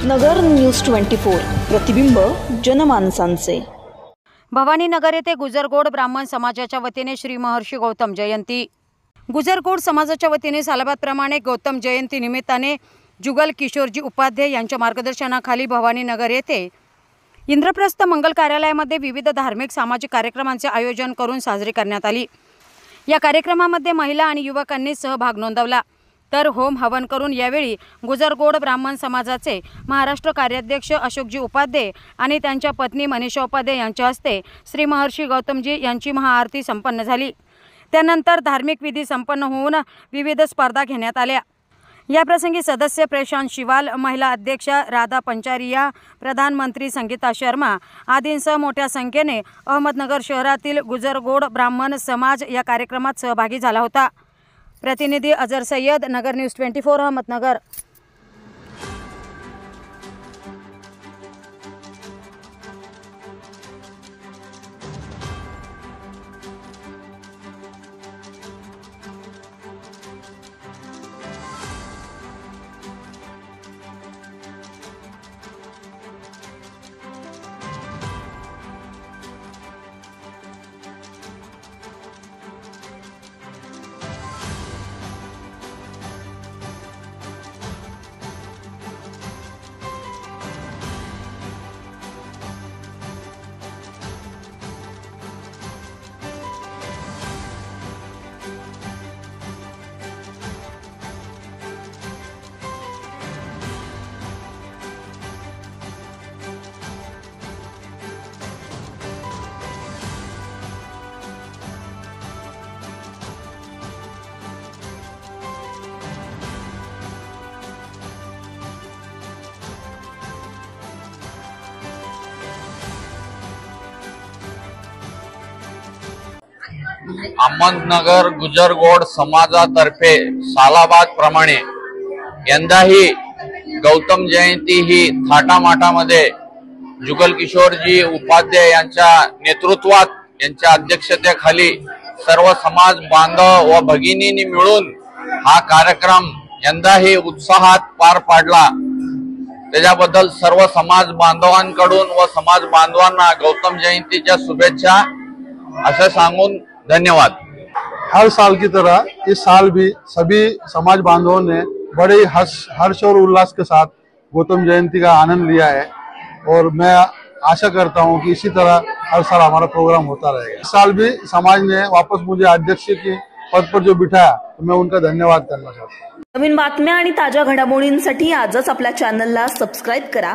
नगर news 24 प्रतिबिंब जनमानसांचे। भवानीनगर येथे गुजरगोड ब्राह्मण समाजाच्या वतीने श्री महर्षी गौतम जयंती। गुजरगोड समाजाच्या वतीने सालाबादप्रमाणे गौतम जयंती निमित्ताने जुगल किशोरजी उपाध्याय यांच्या मार्गदर्शनाखाली भवानीनगर येथे इंद्रप्रस्थ मंगल कार्यालयामध्ये विविध धार्मिक सामाजिक कार्यक्रमांचे आयोजन करून साजरी करण्यात आली। या कार्यक्रमामध्ये महिला आणि युवकांनी सहभाग नोंदवला। तर होम हवन करून यावेळी गुजरगोड ब्राह्मण समाजाचे महाराष्ट्र कार्याध्यक्ष अशोकजी उपाध्याय आणि त्यांच्या पत्नी मनीषा उपाध्याय यांच्या हस्ते श्री महर्षी गौतमजी यांची महाआरती संपन्न झाली। त्यानंतर धार्मिक विधी संपन्न होऊन विविध स्पर्धा घेण्यात आल्या। या प्रसंगी सदस्य प्रशांत शिवाल, महिला अध्यक्षा राधा पंचारिया, प्रधानमंत्री संगीता शर्मा आदींसह मोठ्या संख्येने अहमदनगर शहरातील गुजरगोड ब्राह्मण समाज या कार्यक्रमात सहभागी झाला होता। प्रतिनिधी अजर सय्यद, नगर न्यूज 24 अहमदनगर। अहमदनगर गुजरगोड समाजातर्फे सालाबाद प्रमाणे यंदाही गौतम जयंती ही थाटामाटामध्ये जुगल किशोरजी उपाध्याय यांच्या नेतृत्वात, यांच्या अध्यक्षतेखाली सर्व समाज बांधव व भगिनींनी मिळून हा कार्यक्रम यंदाही उत्साहात पार पाडला। त्याच्याबद्दल सर्व समाज बांधवांकडून व समाज बांधवांना गौतम जयंतीच्या शुभेच्छा असे सांगून धन्यवाद। हर साल की तरह इस साल भी सभी समाज बांधवों ने बड़े हर्ष और उल्लास के साथ गौतम जयंती का आनंद लिया है और मैं आशा करता हूं कि इसी तरह हर साल हमारा प्रोग्राम होता रहेगा। इस साल भी समाज ने वापस मुझे अध्यक्ष के पद पर जो बिठाया तो मैं उनका धन्यवाद करना चाहता हूं। नवीन बातम्या आणि ताज्या घडामोडींसाठी आजच आपल्या चॅनलला सबस्क्राइब करा।